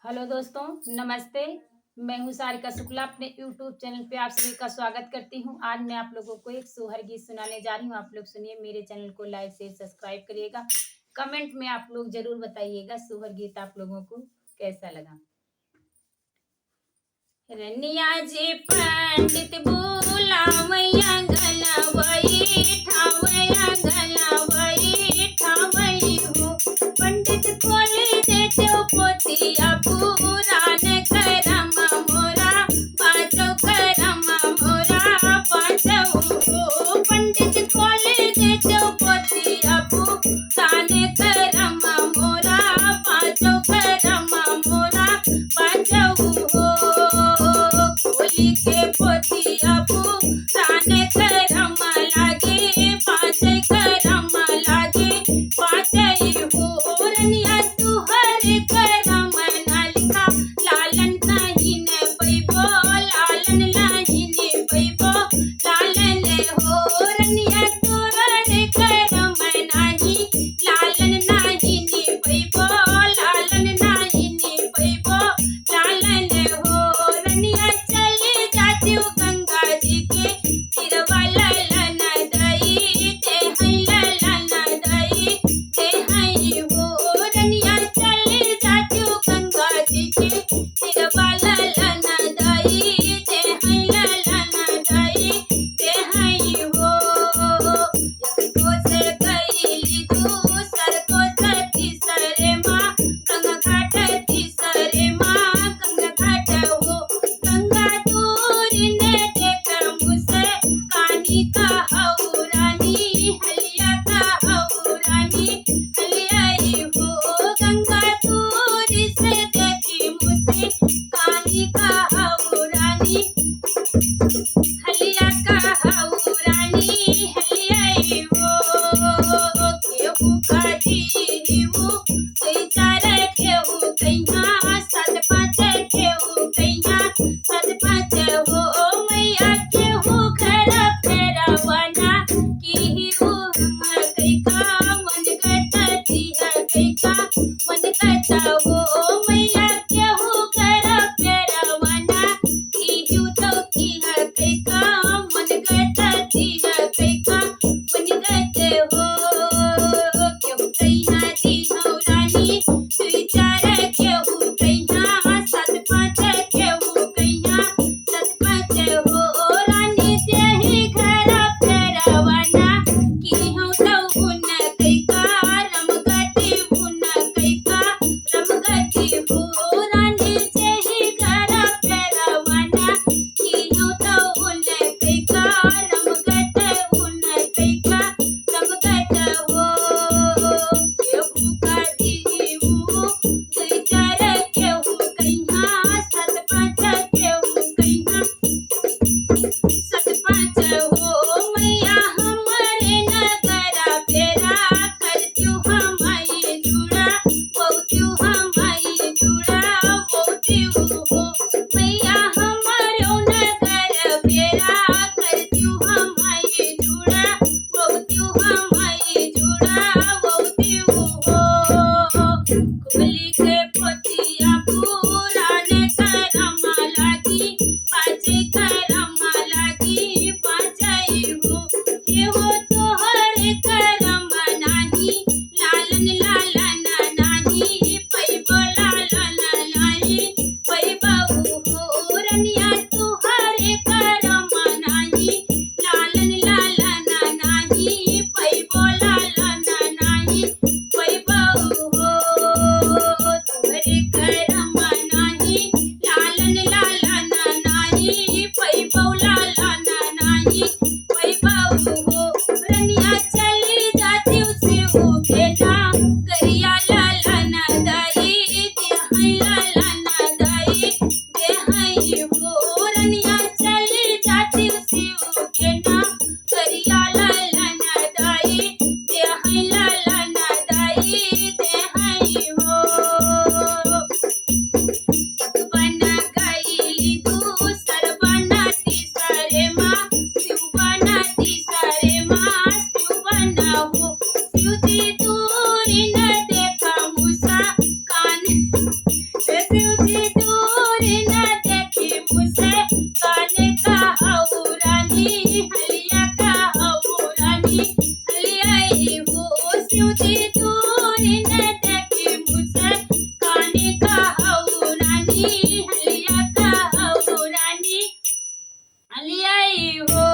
Hello दोस्तों, नमस्ते। मैं हूँ सारिका शुक्ला, अपने यूट्यूब चैनल पे आप सभी का स्वागत करती हूँ। आज मैं आप लोगों को एक सोहर गीत सुनाने जा रही हूँ। आप लोग सुनिए, मेरे चैनल को लाइक शेयर सब्सक्राइब करिएगा। कमेंट में आप लोग जरूर बताइएगा सोहर गीत आप लोगों को कैसा लगा। रनिया जी पंडित बुलावैया गलवई ठावैया गलवई ठावई हो। पंडित खोली देते पोतिया पुराण करम मोरा पाँचो करम मोरा पाँचो हो। पंडित खोली देते पोतिया पुराण करम मोरा पाँचो करम मोरा पाँचो हो। खोली के पोतिया पुराण करम लागे पाँच करम लागे पाँच हो। रनिया तुहर करम ना लिखा लालन नहीं ने पैबो लालन नहीं ने पैबो लालन हो। रनिया तुहर करम नहीं लालन नहीं ने पैबो लालन नहीं ने पैबो लालन हो। रनिया चली जाती हूँ गंगा जी के तिरवा ललन दई ते हैं ललन दई ते हैं हो। रनिया चली जाती हूँ गंगा जी के तिरवा ललन दई ते हैं ललन दई ते हैं हो। एक को से गईली दूसर को से तीसरे माँ गंगा घाट तीसरे माँ गंगा घाट हो। गंगा दूरी ने देखा मुझसे कानी का हौरानी हलिया का हौरानी हलिया हो। गंगा दूरी से देखी मुझसे कानी का हौरानी हलिया का हौरानी हलिया हो। केहू का जीवू कोई चार केहू कहिया सात पाँच केहू कहिया सात पाँच हो। मैया केहू घर फेरवाना की हम कैका मन करता दिया कैका मन करता हो। मैया केहू घर फेरवाना की तो किया कैका मन करता दिया कैका मन करते हो। केहू कहिया दी हौरानी दुई चार केहू कहिया सात पाँच केहू कहिया सात पाँच हो। रानी देही घर फेरवाना की हूँ तो उन कैका रम गति उन कैका रम हलिया का हो रानी हलियाई हो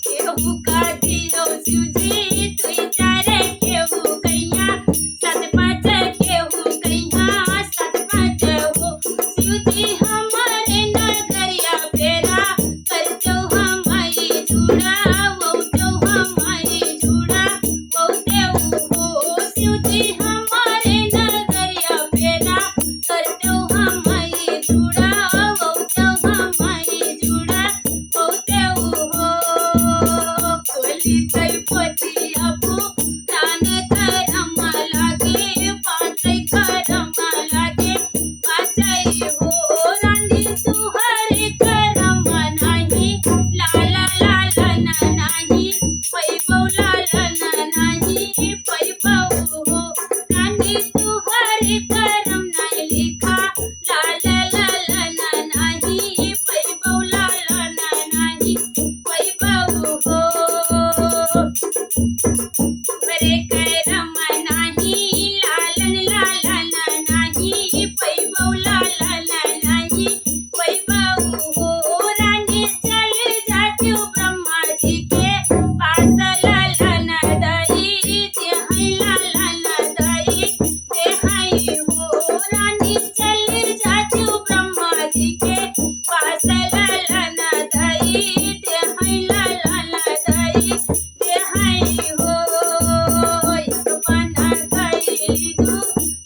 केहू का दियो शिवजी तुई चारे केहू कैया सात पाँच केहू कैया सात पाँच हो शिवजी हमारे नगरिया फेरा कर दो हमारी जुड़ा वो दो हमारी जुड़ा वो देव हो शिवजी हमारे नगरिया फेरा कर दो हमारी जुड़ा वो दो हमारी जुड़ा वो देव हो कोली कई पोती अपू रान करम लागे पाँचई करम लागे पाँचई हो रानी तू हरे करम नाही लाला लाला नाही पैबौ लाला नाही पैबौ हो रानी तू हरे करम नाही लिखा लाला लाला नाही पैबौ लाला नाही पैबौ हो बरे करम नाही लालन लालन नाही पैबौ लालन नाही पैबौ हो रानी चल जाती ब्रह्मा जी के पास लालन दई ते हैं लालन दई ते हैं हो रानी चल जाती ब्रह्मा जी के पास लालन दई ते हैं लालन दई ते हैं हो एक बना गईली तू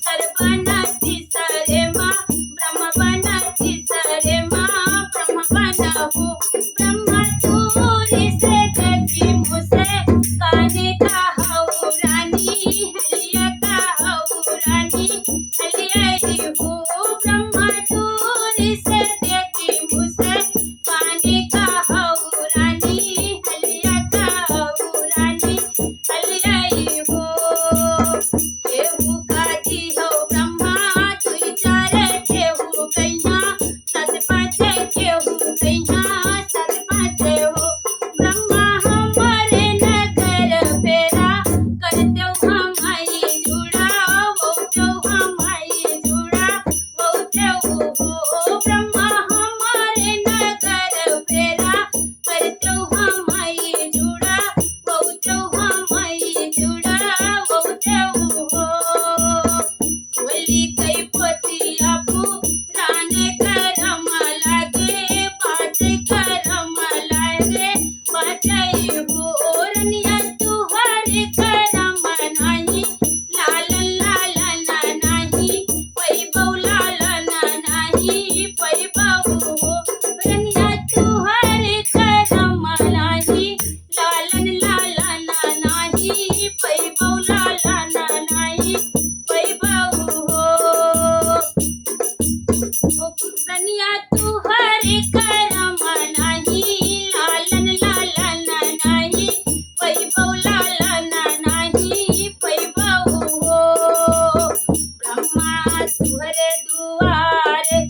सर्वनाथी सरे माँ ब्रह्म बनाती सरे माँ ब्रह्म बना हो ब्रह्मा तूरी से देखी मुझसे काने का हो रानी हलिया का हो रानी हलिया हो ब्रह्मा तूरी से देखी मुझसे काने का हो रानी हलिया का हो रानी हलिया हो केहू का जी हो ब्रह्मा तुई चारे केहू कैया सात पाँच केहू कैया सात पाँच हो ब्रह्मा हमारे नगर फेरा कर दो हमारी जुड़ा वो दो हमारी जुड़ा वो दो हो ब्रह्मा हमारे नगर फेरा कर दो हमारी जुड़ा वो दो हमारी जुड़ा वो दो हो कोली कई पोती अपू रान करम लागे पाँचई करम लागे पाँचई हो रनिया तू हरे करम नाही लालन लालन नाही पैबौ लालन नाही पैबौ हो रनिया तू हरे करम नाही लालन लालन नाही पैबौ लालन नाही पैबौ हो रनिया तू हरे करम नाही लालन लालन नाही पैबौ लालन नाही पैबौ हो ब्रह्मा तुहरे दुआरे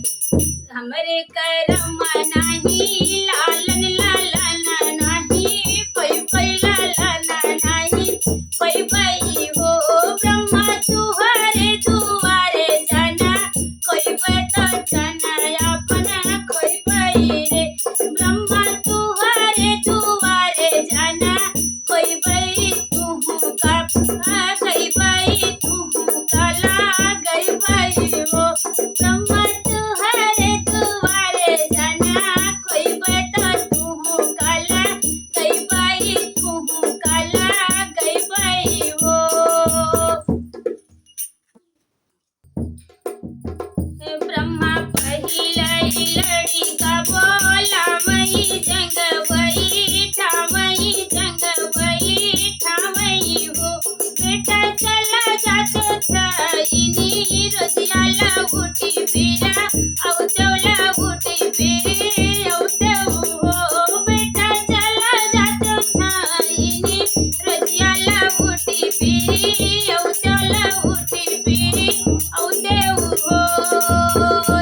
हमरे करम नाही लालन लालन नाही पैबै लालन नाही पैबै हो ब्रह्मा तुहरे दुआरे जाना कोई बता जाना अपना कोई रे ब्रह्मा तुहरे दुआरे जाना कोई बई तू का गई बई तू काला गई बई हो ब्रह्मा तुहरे दुआरे जाना कोई बता तू काला गई बई तू काला गई बई हो ब्रह्मा पहिलाई लड़ी का बोला मई जंग वही ठावई जंग वही ठावई हो बेटा चला जातो छईनी रोजियाला उठी फिरा औ देवला उठी फिरे औ देव हो बेटा चला जातो छईनी रोजियाला उठी फिरी औ देवला उठी फिरी औ देव हो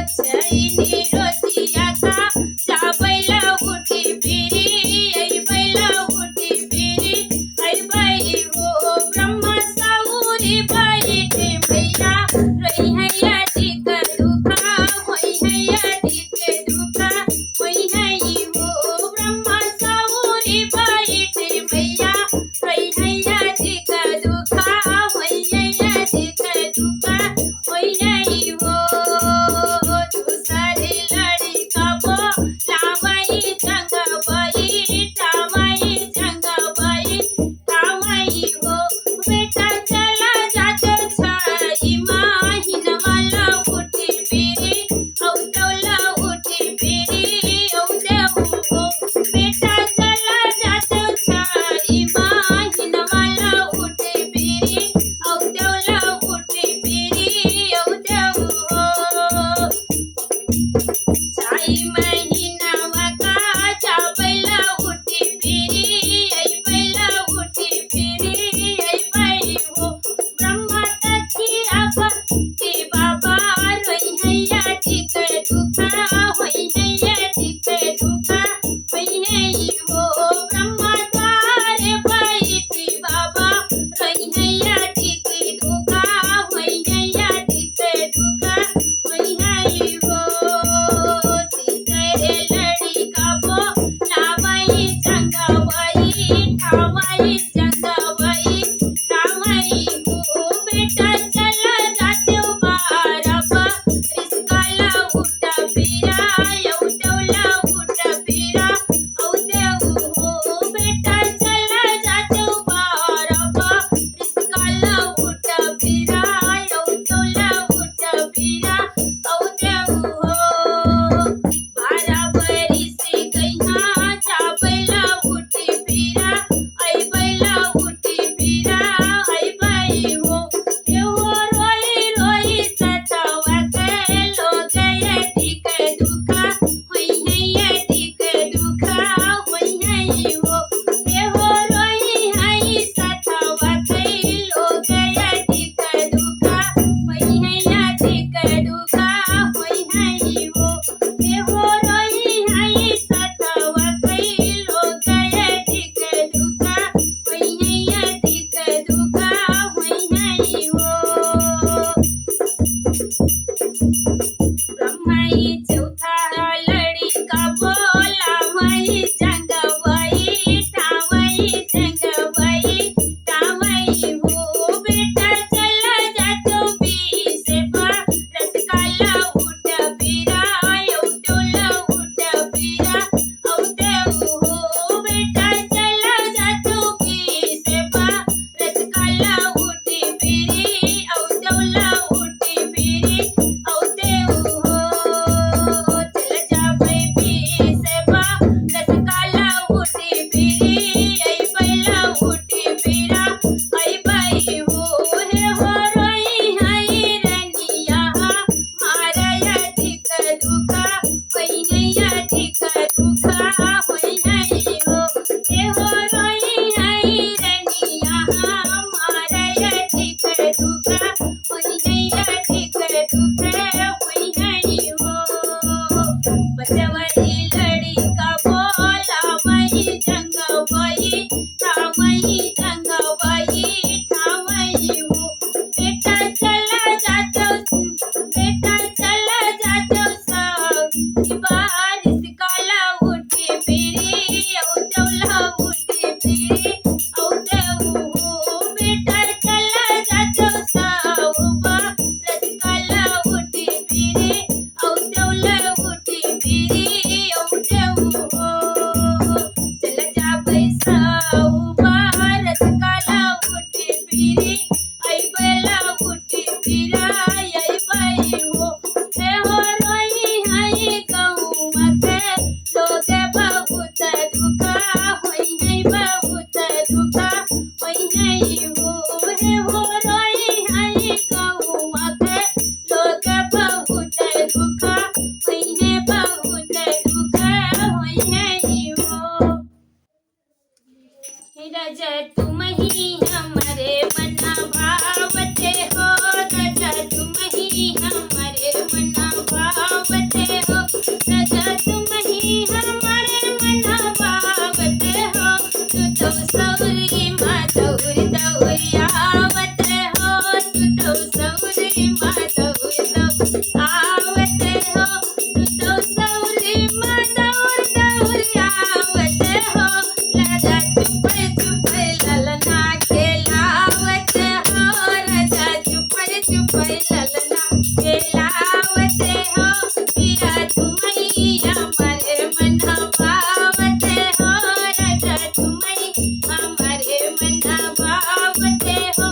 पीरा औ देऊ हो बारा बरी से कहिया जा बैला उठी पीरा आई बैला उठी पीरा आई बाई हो ये हो रोई रोई सतावा के लोग ये ठीक दुखा होई है ये ठीक दुखा होई है हो ये हो रोई है सतावा के लोग ये ठीक दुखा होई है ये ठीक दुखा होई है हो ये हो रोई है सतावा के लोग ये ठीक दुखा होई है ये ठीक दुखा होई है हो ब्रह्माई चौथा लड़का बोला वही जंगवई टावई जंगवई टावई हो बेटा चला जा तो भी से रस काला उठ पीरा औ तोला उठ पीरा औ देऊ हो बेटा चला जा तो भी से रस काला उठ पीरी औ तोला उठ पीरी औ देऊ हो चल जा बेबी से रस काला उठ पीरी आई बैला उठ पीरा आई बाई हो हे हो रोई हाई रनिया मारा या ठीक दुखा होई नैया ठीक दुखा होई है हो हे हो रोई हाई रनिया मारा या ठीक दुखा होई नैया ठीक दुखा होई है हो बचवरी लड़का बोला वही जंगवई ठावई जंगवई ठावई हो बेटा चला जातो बेटा चला जातो सब बारिश काला उठी फिरी औ तोला उठी फिरी औ देऊ हो बेटा चला जातो सब बारिश काला उठी फिरी औ तोला उठी फिरी औ देऊ हो चल जा पैसा बारस काला उठी फिरी आई बैला उठी फिरा आई बाई हो हे हो रोई हाई गौवा के लोग बहुत दुखा होई है बहुत दुखा होई है हो हे हो रोई हाई गौवा के लोग बहुत दुखा होई है बहुत दुखा होई है हो राजा तुम ही हमारे मना भावते हो राजा तुम ही हमारे मना भावते हो राजा तुम ही हमारे मना भावते हो तू तो सौरी माँ दौरी दौरी आवत हो तू तो सौरी माँ दौरी दौरी आवत हो तू तो सौरी माँ दौरी दौरी आवत हो राजा चुप चुप ललना खेलावत हो राजा चुप चुप ललना खेलावत हो पीरा तुम ही हमारे मना भावत हो राजा तुम ही हमारे मना भावत हो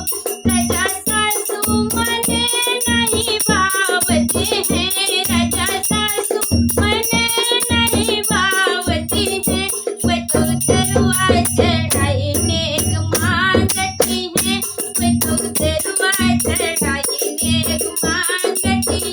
राजा सासू मने नहीं भावते हैं राजा सासू मने नहीं भावती है वे तो तरुआ चढ़ाई नेक मांगती है वे तो तरुआ चढ़ाई नेक मांगती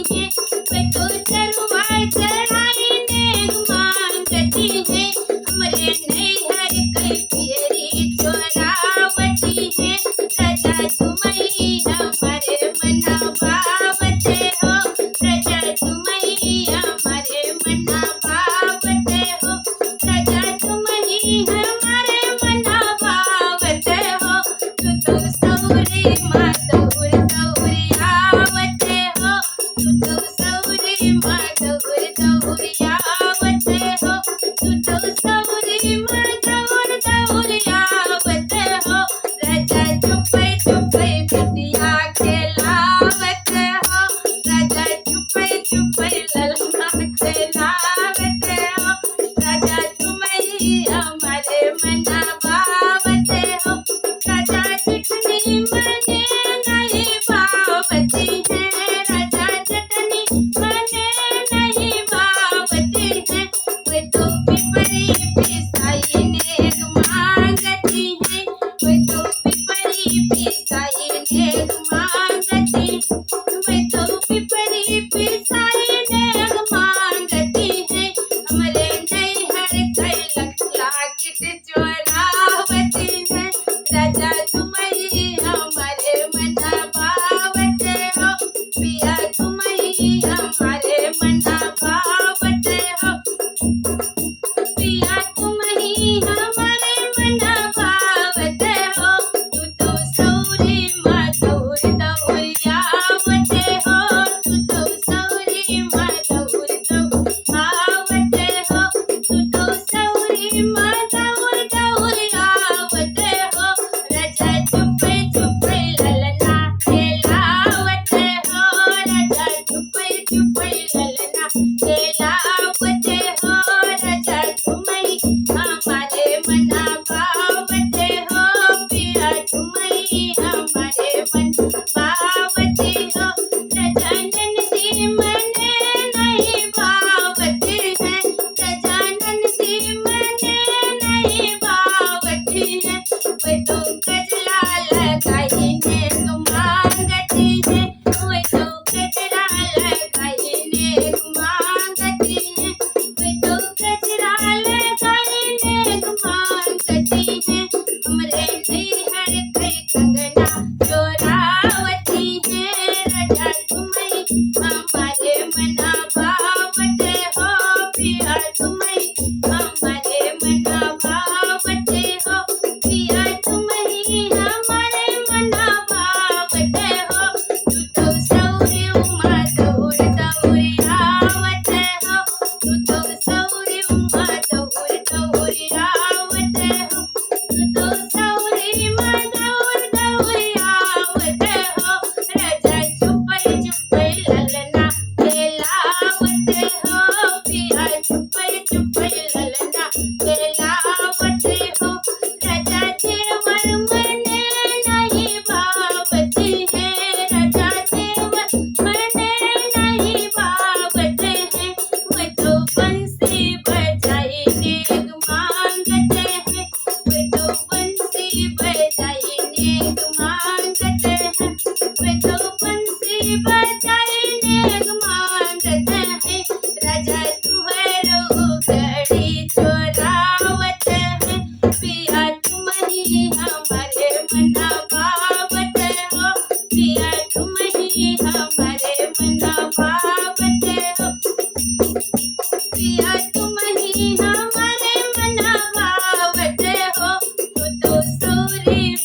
तुम ही हमारे मन भावत हो, तू तो सौरी